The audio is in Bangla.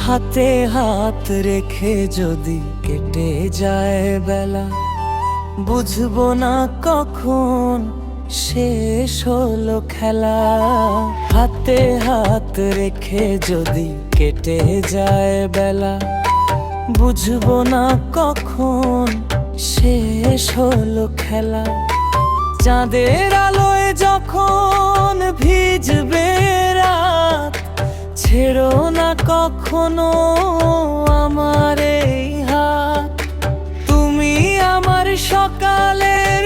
হাতে হাত রেখে যদি কেটে যায় বেলা, বুঝবো না কখন শেষ হলো খেলা। হাতে হাত রেখে যদি কেটে যায় বেলা, বুঝবো না কখন শেষ হলো খেলা। চাঁদের আলোয় যখন ভিজবে রাত, ছেড়ো না কখনো আমার এই হাত। তুমি আমার সকালের